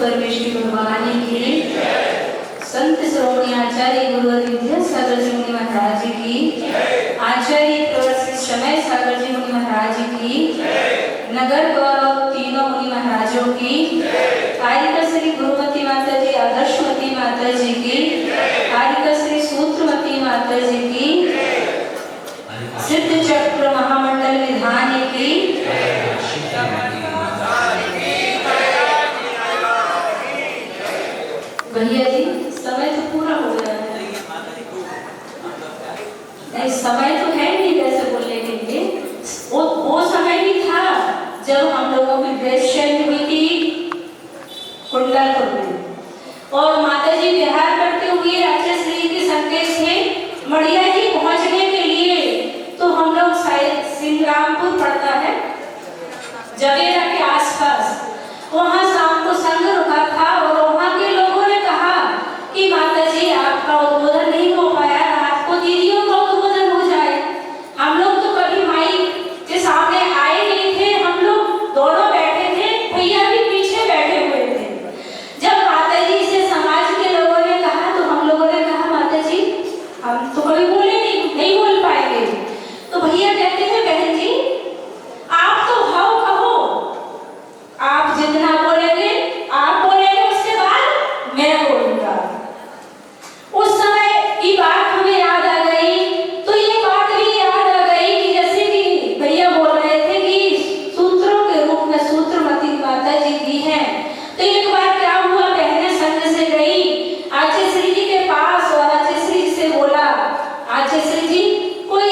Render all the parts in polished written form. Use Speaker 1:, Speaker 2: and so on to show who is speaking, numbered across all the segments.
Speaker 1: परमेश्वरी भगवान की संत श्रोमणी आचार्य गुरुवर विद्यासागर जी मुनि महाराज की आचार्य प्रवर समय सागर जी मुनि महाराज की नगर गौरव तीनों मुनि महाराजों की कारिका श्री गुरुमती माता जी आदर्शमती माता जी की कारिका श्री सूत्रमती माता जी की सिद्ध चक्र महामंडल विधान की भैया जी समय तो पूरा हो गया है। नहीं समय तो है नहीं वैसे बोलने के लिए, वो समय भी था जब हम लोगों की ड्रेस चेंज हुई थी कुंडलपुर में और माता जी विहार करते हुए राजश्री के संकेत से मड़िया जी पहुंचने के लिए तो हम लोग शायद सिंहरामपुर पड़ता है जगेरा के आसपास, वहां शाम को संघ रुका था और वहां के लोगों ने कहा कि माता जी आपका उद्बोधन नहीं हो पाया, रात को दीदियों का उद्बोधन हो जाए। हम लोग तो कभी माई के सामने आए नहीं थे, हम लोग दोनों बैठे थे, भैया भी पीछे बैठे हुए थे। जब माता जी से समाज के लोगों ने कहा तो हम लोगों ने कहा माता जी हम तो कभी बोले नहीं बोल पाएंगे। तो भैया कहते हैं बहन जी आप तो भाव कहो, आप जितना बोलेंगे आप बोलेंगे उसके बाद मैं बोलूंगा। उस समय की बात हमें याद आ गई, तो ये बात भी याद आ गई कि जैसे कि भैया बोल रहे थे कि सूत्रों के रूप में सूत्रमती माता जी दी हैं। तो एक बार क्या हुआ, बहनें संघ से गई आचार्य श्री जी के पास और आचार्य श्री जी से बोला आचार्य श्री जी कोई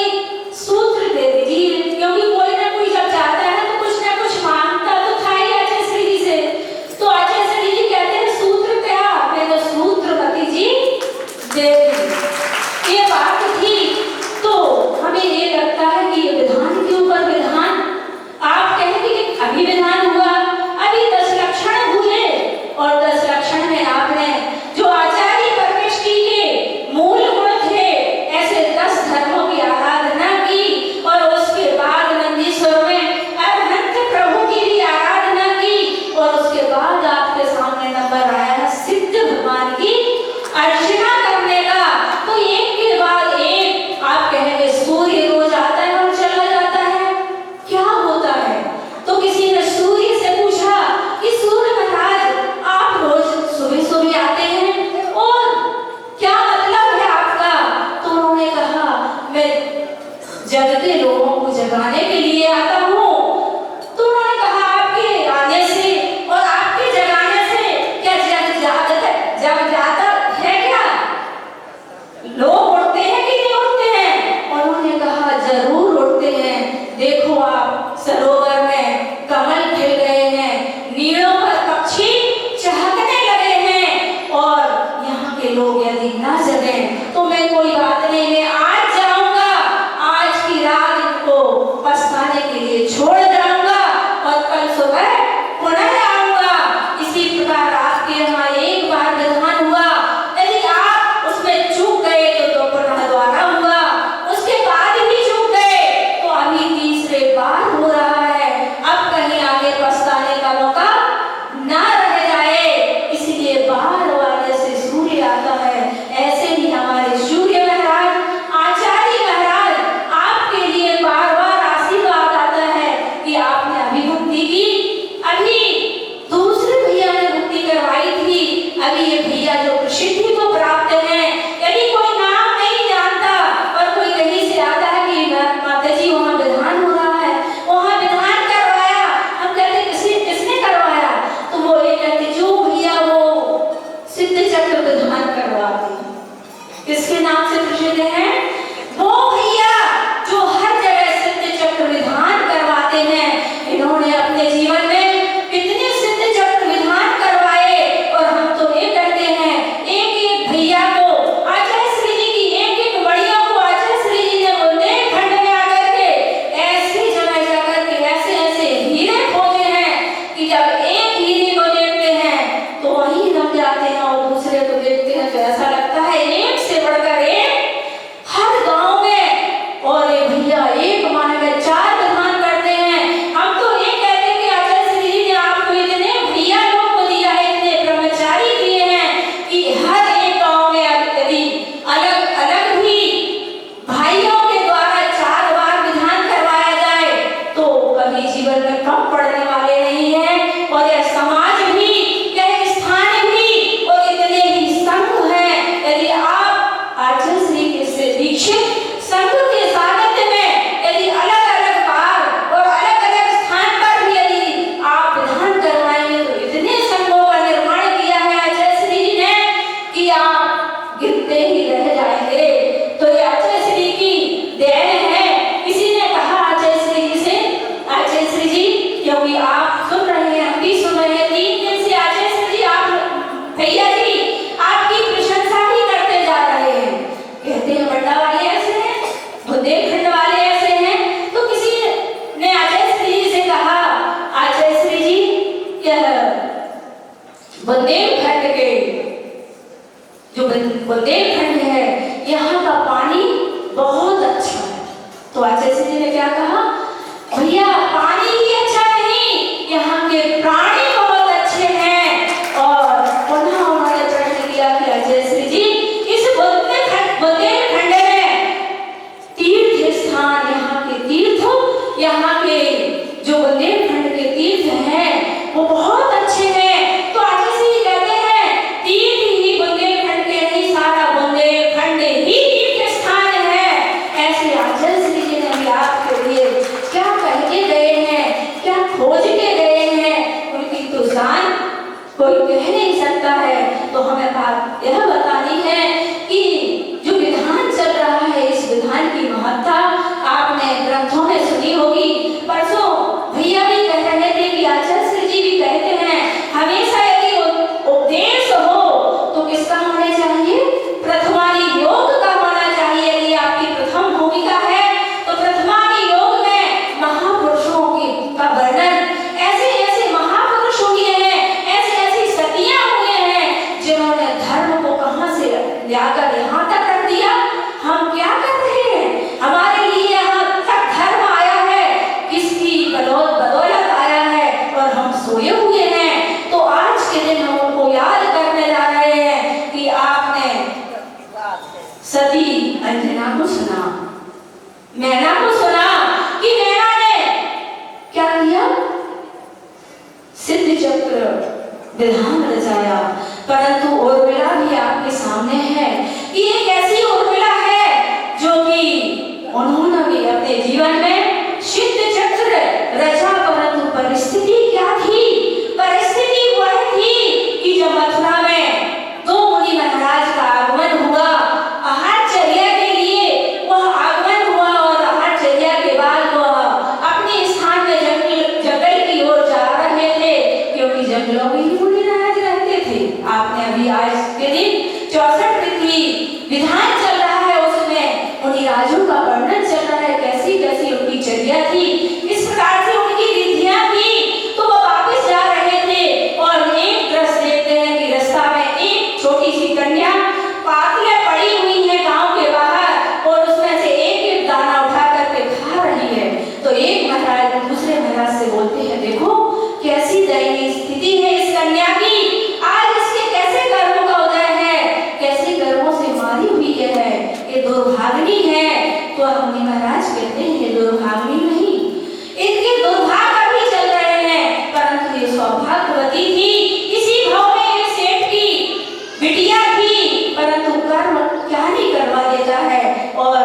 Speaker 1: सूत्र दे दीजिए, क्योंकि कोई ना कोई जब जाता है तो कुछ ना कुछ मांगता तो था ही आचार्य श्री जी से। तो आचार्य श्री जी कहते हैं सूत्र क्या, मैं तो सूत्रमती जी दे दी। ये बात थी। तो हमें ये लगता है कि ये विधान के ऊपर विधान, आप कहेंगे कि अभी विधान हुआ, अभी 10 लक्षण हुए और 10 लक्षण में आपने जो आचार्य परमेश्वरी के मूल गुण थे ऐसे 10 धर्मों की आराधना की और उसके बाद नंदीश्वर में अरहंत प्रभु की भी आराधना की और उसके बाद आपके सामने नंबर आया है सिद्ध भगवान की अर्चना करने का। तो एक के बाद एक आप कहेंगे सूर्य रोज आता है और चला जाता है, क्या होता है? तो किसी ने सूर्य से पूछा कि सूर्य महाराज आप रोज सुबह सुबह आते हैं और क्या मतलब है आपका? तो उन्होंने कहा मैं जगते लोगों को जगाने के लिए आता हूँ। तो उन्होंने कहा आपके आने से और आपके जगाने से क्या जग जाता है क्या? लोग उठते हैं कि नहीं उठते हैं? उन्होंने कहा जरूर उठते हैं। देखो आप सरोवर में कमल खिल गए हैं, नीड़ों पर पक्षी चहकने लगे हैं और यहाँ के लोग यदि न जगे तो मैं कोई बात नहीं, मैं आज जाऊंगा, आज की रात इनको पछताने के लिए छोड़ जाऊंगा और कल सुबह पुनः आऊंगा। इसी प्रकार आपके यहाँ एक बार विधान हुआ, यदि आप उसमें चूक गए तो पुनः दोबारा हुआ, उसके बाद भी चूक गए तो अभी तीसरे बार हो रहा है। अब कहीं आगे पछताने का मौका ना रह जाए, इसलिए बार बार जैसे सूर्य आता है ऐसे ही हमारे सूर्य महाराज आचार्य महाराज आपके लिए बार बार आशीर्वाद आता है कि आपने अभी भक्ति की, अभी दूसरे भैया ने भक्ति करवाई थी, अभी ये भैया जो प्रसिद्धि को प्राप्त है। यदि कोई नाम नहीं जानता और कोई कहीं से आता है कि माता जी वहाँ विधान हो रहा है, वहाँ विधान करवाया, हम कहते किसने करवाया? तो वो ये कहते जो भैया वो सिद्ध चक्र विधान करवाते हैं, किसके नाम से प्रसिद्ध है? वो भैया जो हर जगह सिद्ध चक्र विधान करवाते हैं। इन्होंने अपने जीवन में कितने सिद्ध चक्र विधान करवाए और हम तो ये कहते हैं एक एक भैया को आचार्य श्री जी की एक एक बढ़िया को आचार्य श्री जी ने बुंदेलखंड में आकर के ऐसी जगह जाकर के ऐसे ऐसे हीरे खोजे हैं कि जब एक हीरे को देखते हैं तो वहीं रम जाते हैं और दूसरे को देखते हैं तो ऐसा लगता है एक से बढ़कर एक यहाँ तक रख दिया, हम क्या कर रहे हैं? हमारे लिए यहाँ तक धर्म आया है, किसकी बदौलत आया है, और हम सोए हुए हैं। तो आज के दिन हम उनको याद करने जा रहे हैं कि आपने सती अंजना को सुना, मैना को सुना कि मैना ने क्या किया? सिद्ध चक्र विधान रचाया। परंतु उर्मिला भी आपके सामने है कि एक ऐसी उर्मिला है जो कि उन्होंने भी अपने जीवन में सिद्ध चक्र रचा, परंतु परिस्थिति क्या थी? परिस्थिति वह थी कि जब मथुरा में दो मुनि महाराज का आगमन हुआ, आहारचर्या के लिए वह आगमन हुआ, और आहारचर्या के बाद वह अपने स्थान में जंगल की ओर जा रहे थे, क्योंकि जंगलों में ही मुनि महाराज रहते थे। आपने अभी आज के दिन 64 पृथ्वी विधान चल रहा है, उसमें मुनि राजों का वर्णन चल रहा है, कैसी कैसी उनकी चर्या थी, इस प्रकार से उनकी रिद्धियां थी। तो वो वापस जा रहे थे और एक दृश्य देखते हैं कि रास्ता में एक छोटी सी कन्या पातियां पड़ी हुई है गांव के बाहर, और उसमें से एक एक दाना उठा करके खा रही है। तो एक महाराज दूसरे महाराज से बोलते हैं, देखो कैसी दयनीय स्थिति है इस कन्या की, आज इसके कैसे कर्मों का उदय है, कैसे कर्मों से मारी हुई है, ये दुर्भाग्नि है। तो मुनि महाराज कहते हैं ये दुर्भाग्नि नहीं, इनके दुर्भाग्य अभी चल रहे हैं, परंतु ये सौभाग्यवती थी। इसी भाव में ये सेठ की बिटिया थी, परंतु कर्म क्या नहीं करवा देता है, और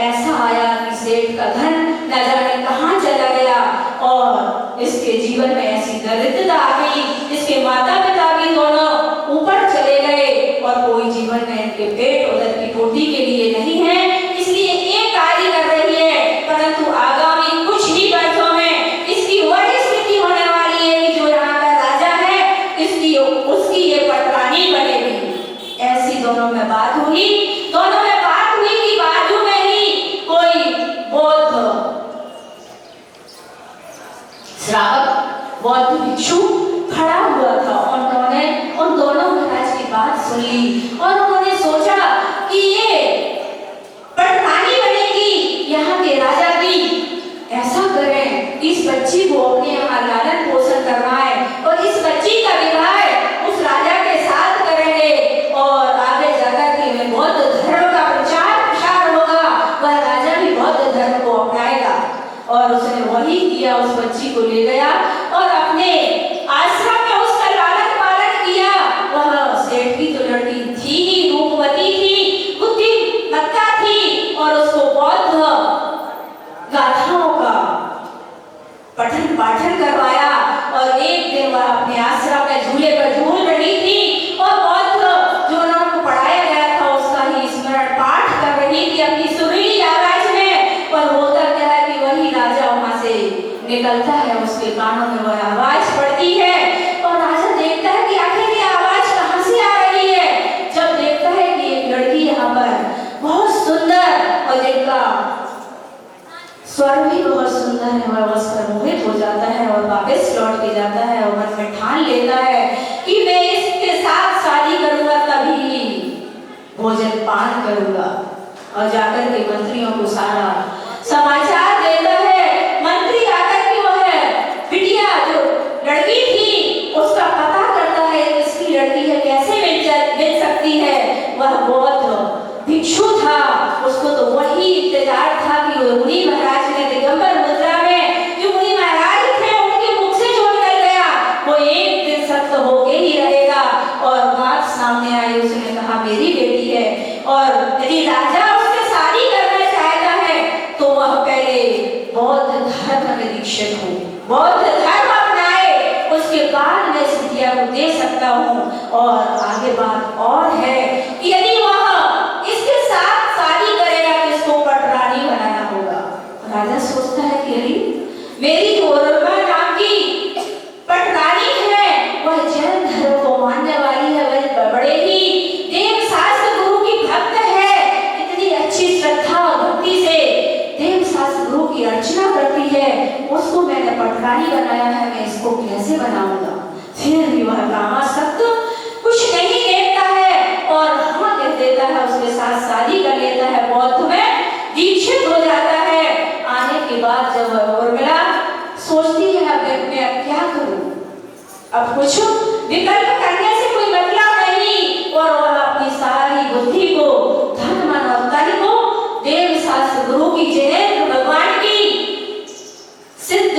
Speaker 1: ऐसा आया कि सेठ का धन न जाने कहां चला गया, और इसके जीवन में ऐसी दरिद्रता आ गई, इसके माता पिता भी दोनों ऊपर चले गए, और कोई जीवन में इनके पेट उधर की रोटी के लिए नहीं है, इसलिए एक कार्य कर रही है, परंतु आगामी कुछ ही वर्षों में इसकी वही स्थिति होने वाली है कि जो यहाँ का राजा है इसकी उसकी ये पटरानी बनेगी। ऐसी दोनों में बात हुई, दोनों में बात हुई कि बाजू में ही कोई बौद्ध श्रावक बौद्ध भिक्षु खड़ा हुआ था। उन्होंने उन दोनों महाराज की बात सुन ली और उन्होंने सोचा कि ये पटरानी बनेगी यहाँ के राजा की, ऐसा करें इस बच्ची को अपने यहाँ लालन पोषण करवाएं, और इस बच्ची का विवाह उस राजा के साथ करेंगे, और आगे जाकर के बौद्ध धर्म का प्रचार प्रसार होगा, वह राजा भी बौद्ध धर्म को अपनाएगा। और उसने वही किया, उस बच्ची को ले गया और अपने आश्रम में उसका लालन पालन किया। वह सेठ की तो लड़की थी ही, रूपवती थी, बुद्धिमत्ता थी, और उसको बौद्ध गाथाओं का पठन पाठन करवाया, और एक दिन वह अपने आश्रम में झूले पर झूल रही थी, और बौद्ध जो उनको पढ़ाया गया था उसका ही स्मरण पाठ कर रही थी अपनी सुरीली आवाज में। पर होता क्या है कि वही राजा वहां से निकलता है, उसके कानों में वह आवाज पड़ती है, और राजा देखता है कि आखिर ये आवाज कहां से आ रही है। जब देखता है कि एक लड़की यहाँ पर बहुत सुंदर, और जिनका स्वर भी बहुत सुंदर है, वह उस पर मोहित हो जाता है और वापस लौट के जाता है, और मन में ठान लेता है कि मैं इसके साथ शादी करूंगा, तभी भोजन पान करूंगा। और जाकर के मंत्रियों को सारा समाचार देता है। मंत्री आकर के वह बिटिया जो लड़की थी उसका पता करता है, इसकी लड़की है, कैसे मिल सकती है। वह बौद्ध भिक्षु था, उसको तो वही इंतजार था कि मुनि महाराज ने दिगंबर मुद्रा में जो मुनि महाराज थे उनके मुख से जो निकल गया वो एक दिन सत्य होके ही रहेगा। और बात सामने आई, उसने कहा मेरी बेटी है, और यदि राजा उससे शादी करना चाहता है तो वह पहले बौद्ध धर्म में दीक्षित हो, बौद्ध धर्म अपनाए, उसके बाद मैं इस बिटिया को दे सकता हूँ। और आगे बात और है कि यदि वह इसके साथ शादी करेगा तो इसको पटरानी बनाना होगा। राजा सोचता है कि अरे मेरी जो उर्मिला नाम की पटरानी है वह जैन धर्म को मानने वाली है, वह बड़े ही देव शास्त्र गुरु की भक्त है, इतनी अच्छी श्रद्धा और भक्ति से देव शास्त्र गुरु की अर्चना करती है, उसको मैंने पटरानी बनाया है, मैं इसको कैसे बनाऊंगा। फिर भी वह रामा सत्य कुछ नहीं देखता है और हाँ कह देता है, उसके साथ शादी कर लेता है, बौद्ध में दीक्षित हो जाता है। आने के बाद जब उर्मिला सोचती है अब मैं क्या करूं, अब कुछ विकल्प करने से कोई मतलब नहीं, और वह अपनी सारी बुद्धि को, धन मन और तन को देव शास्त्र गुरु की जिनेंद्र भगवान की सिद्ध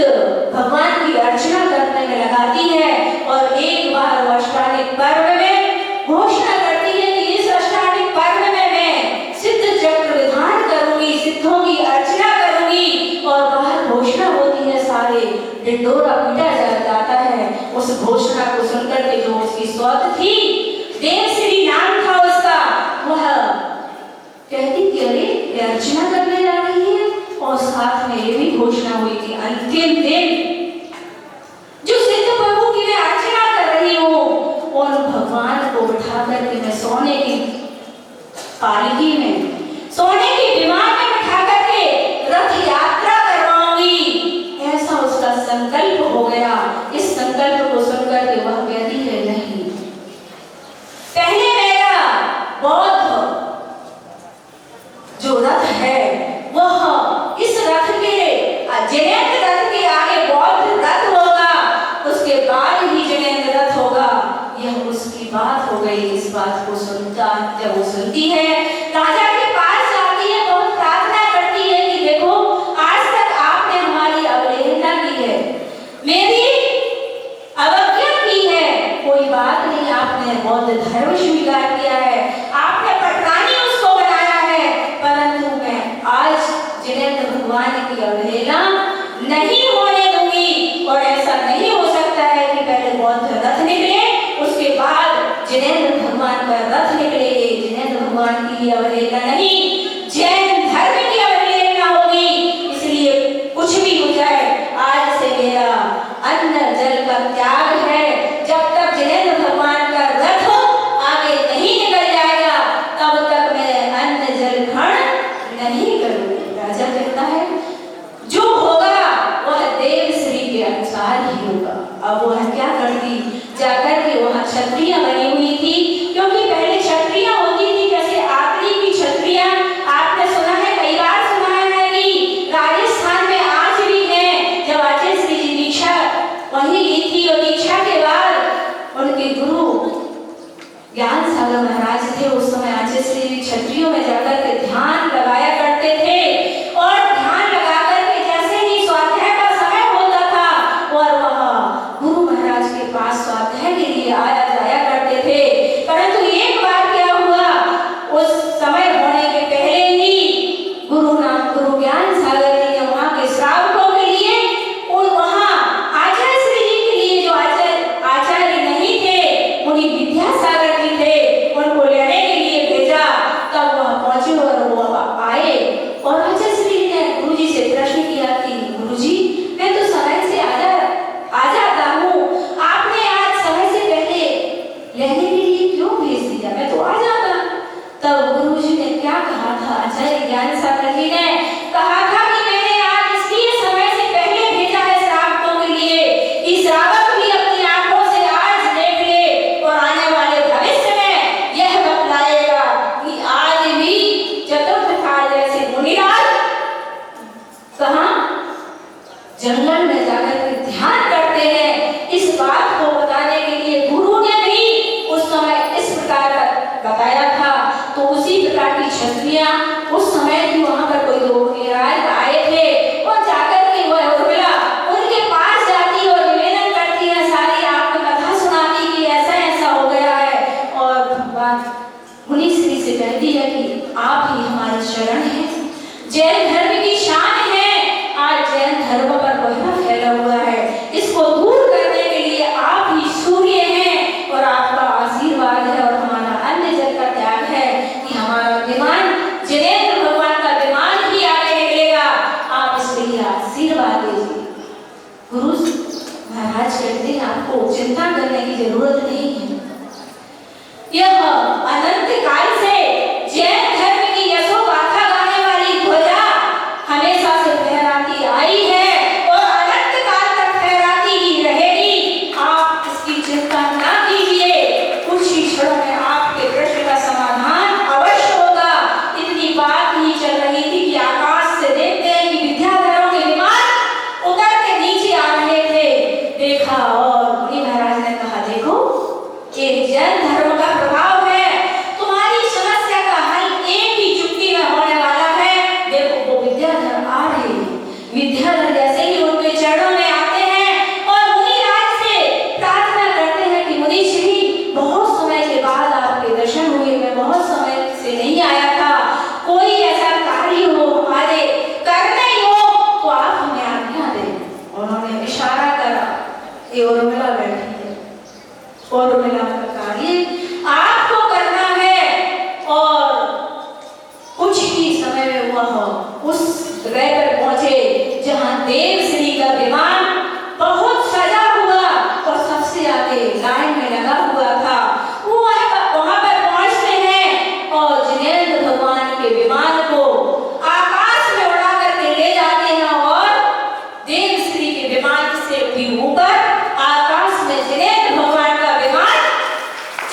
Speaker 1: भगवान की अर्चना करने में लगाती है। और एक बार वो अष्टाधिक पर्व में घोषणा करती है कि इस अष्टाधिक पर्व में मैं सिद्ध चक्र विधान करूंगी, सिद्धों की अर्चना करूंगी। और बाहर घोषणा होती है, सारे ढिंढोरा पीटा जाता है। उस घोषणा को सुनकर के जो उसकी सौत थी, देवश्री नाम था उसका, वह कहती कि अरे ये अर्चना करने जा रही है। और साथ में ये भी घोषणा हुई थी, अंतिम दिन जो सिद्ध प्रभु की मैं अर्चना कर रही हूँ, और भगवान को बिठा करके मैं सोने की पालकी में, सोने के विमान में बिठा करके रथ यात्रा करवाऊंगी, ऐसा उसका संकल्प हो गया। इस संकल्प को सुनकर के वह कहती है नहीं, पहले मेरा बौद्ध जो रथ है वह इस रथ के जिनेंद्र रथ के आगे बौद्ध रथ होगा, उसके बाद ही जिनेंद्र रथ होगा। यह उसकी बात हो गई। इस बात को सुनता जब वो सुनती है, राजा के पास जाती है, बहुत प्रार्थना करती है कि देखो आज तक आपने हमारी अवहेलना की है, मेरी अवज्ञा की है, कोई बात नहीं, आपने बौद्ध धर्म स्वीकार किया है, आपने पटरानी उसको बनाया है, परंतु मैं आज जिनेंद्र भगवान की अवहेलना नहीं होने दूंगी। और ऐसा नहीं हो सकता है कि पहले बौद्ध रथ निकले, उसके बाद जिनेंद्र भगवान का रथ निकले। जिनेंद्र भगवान की अवहेलना नहीं, जैन धर्म की अवहेलना होगी। इसलिए कुछ भी हो जाए, आज से मेरा अन्न जल का त्याग है। जब तक जिनेंद्र भगवान का रथ आगे नहीं निकल जाएगा, तब तक मैं अन्न जल ग्रहण नहीं करूंगी। राजा कहता है जो होगा वह देवश्री के अनुसार ही होगा। अब वह क्या करती, जाकर के वहां क्षत्रिय बनी हुई थी, क्योंकि पहले क्षत्रिय होती थी, जैसे आखिरी की क्षत्रिय आपने सुना है, कई बार सुना है कि राजस्थान में आज भी है। जब आचार्य श्री जी दीक्षा वही ली थी, और दीक्षा के बाद उनके गुरु ज्ञान सागर महाराज थे, उस समय आचार्य श्री जी क्षत्रियों में जाकर के ध्यान लगाया करते थे। और ध्यान लगा करके जैसे ही स्वाध्याय का समय होता था, और वह गुरु महाराज के पास स्वाध्याय के लिए आया जाया करते थे। परंतु एक बार क्या हुआ, उस समय होने के पहले ही गुरु ज्ञान सागर जी ने वहां के श्रावकों के लिए, और वहां आचार्य श्री जी के लिए जो आचार्य नहीं थे, उन्हीं विद्यासागर जी थे, उनको लेने के लिए भेजा। तब वह पहुंचे और वो आए, और आचार्य श्री जी ने गुरुजी से प्रश्न किया कि गुरुजी मैं तो समय से आ जाता हूँ, आपने आज समय से पहले लेने के लिए क्यों भेज दिया, मैं तो आ जाता। तब गुरुजी ने क्या कहा था, आचार्य ज्ञान सागर जी ने कहा था कि मैंने आज इसलिए समय से पहले भेजा है श्रावकों के लिए, कि श्रावक भी अपनी आंखों से आज देख ले, और आने वाले भविष्य में यह बतलाएगा कि आज भी चतुर्थ काल जैसे मुनिराज कहां जंगल में जाकर के ध्यान करते हैं। इस बात को बताने के लिए गुरु ने भी उस समय इस प्रकार का बताया था। तो उसी प्रकार की क्षत्रिया उस समय भी वहां पर कोई दो मुनिराज आए थे, और जाकर के वह उर्मिला उनके पास जाती और निवेदन करती है, सारी आपको कथा सुनाती कि ऐसा ऐसा हो गया है। और भगवान मुनि श्री से कहती है कि आप ही हमारे शरण हैं, जैन धर्म की शान है। आज जैन धर्म पर कोहरा फैला हुआ है, इसको दूर करने के लिए आप ही सूर्य हैं, और आपका आशीर्वाद है, और हमारा अन्न जल का त्याग है कि हमारा विमान जिनेंद्र भगवान का विमान ही आगे निकलेगा। आप इसके लिए आशीर्वाद दीजिए। गुरु महाराज कहते हैं आपको चिंता करने की जरूरत नहीं है। यह अनंत काल से जैन धर्म की यशोगाथा गाने वाली ध्वजा हमेशा से फहराती आई है, और अनंत काल तक फहराती ही रहेगी। आप इसकी चिंता ना कीजिए, कुछ ही क्षणों में आपके प्रश्न का समाधान अवश्य जहाँ देव श्री का विमान बहुत सजा हुआ और सबसे आगे लाइन में लगा हुआ था। वो वहां पर पहुंचते हैं और जिनेंद्र भगवान के विमान को आकाश में उड़ा करके ले जाते हैं और देव श्री के विमान से भी ऊपर आकाश में जिनेंद्र भगवान का विमान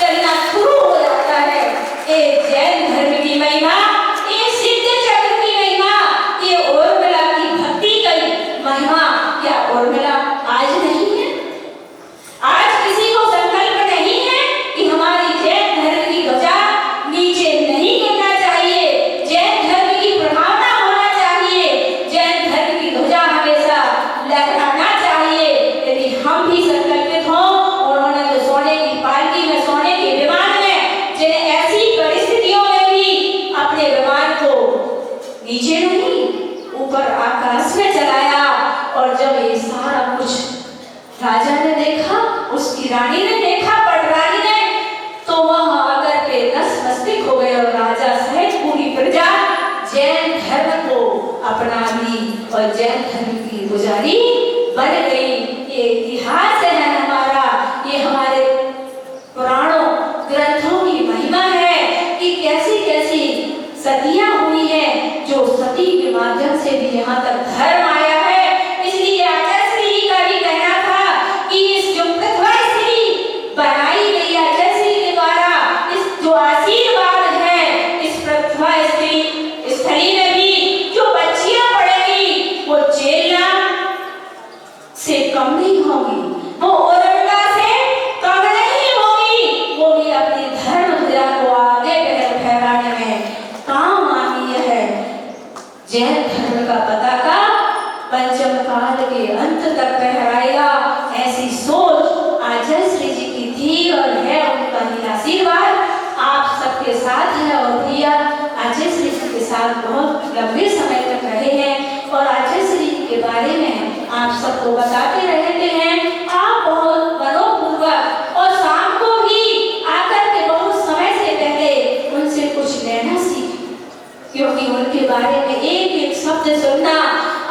Speaker 1: चलना शुरू हो जाता है। ये जैन धर्म की महिमा, ये सिद्ध चक्र की महिमा, ये उर्मिला की भक्ति की महिमा। क्या उर्मिला आज नहीं है? आज किसी को संकल्प नहीं है कि हमारी जैन धर्म की ध्वजा नीचे नहीं गिरना चाहिए, जैन धर्म की प्रभावना होना चाहिए, जैन धर्म की ध्वजा हमेशा लहराना चाहिए। यदि हम भी संकल्पित हों, उन्होंने तो सोने की पालकी में, सोने के विमान में, जिन्हें ऐसी परिस्थितियों में भी अपने विमान को नीचे नहीं ऊपर आकाश में चलाया। और जब ये सारा कुछ राजा ने देखा, उसकी रानी ने देखा, पटरानी ने, तो वह आकर के नतमस्तक हो गए और राजा सहित पूरी प्रजा जैन धर्म को अपना ली और जैन धर्म की पुजारी बन गई। ये इतिहास है हमारा, ये हमारे पुराणों ग्रंथों की महिमा है कि कैसी कैसी सतियां हुई हैं, जो सती के माध्यम से भी यहाँ तक धर्म आया है। इसलिए आचार्य श्री का भी कहना था कि इस जो पृथ्वी श्री बनाई गई आचार्य श्री के द्वारा, इस जो आशीर्वाद है, इस पृथ्वी श्री स्थली में भी जो बच्चियां पड़ेगी वो चेला से कम नहीं होगी, वो उर्मिला से कम नहीं होगी, वो भी अपनी धर्म ध्वजा को आगे फहराने में काम आनी है। जैन धर्म का पताका पंचम काल के अंत तक फहराएगा, ऐसी सोच आचार्य श्री जी की थी और है। उनका ही आशीर्वाद आप सबके साथ है और भैया आचार्य श्री जी के साथ बहुत लंबे समय तक रहे हैं और आचार्य श्री जी के बारे में आप सबको बताते रहते हैं। आप बहुत मनोपूर्वक और शाम को भी आकर के बहुत समय से पहले उनसे कुछ लेना सीखें, क्योंकि उनके बारे में एक एक शब्द सुनना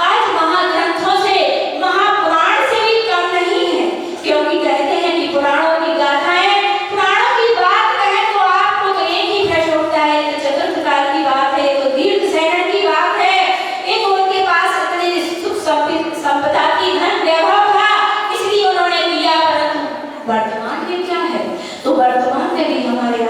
Speaker 1: आज महाग्रंथों से, महापुराण से भी कम नहीं है। क्योंकि कहते हैं कि पुराणों की गाथाएं, पुराणों की बात कहें तो आपको तो एक ही प्रश्न उठता है, तो चतुर्थ काल की बात है, तो दीर्घ सेनन की बात है, एक उनके पास इतनी सुख संपदा की धन वैभव था इसलिए उन्होंने किया, परंतु वर्तमान में क्या है? तो वर्तमान में भी हमारे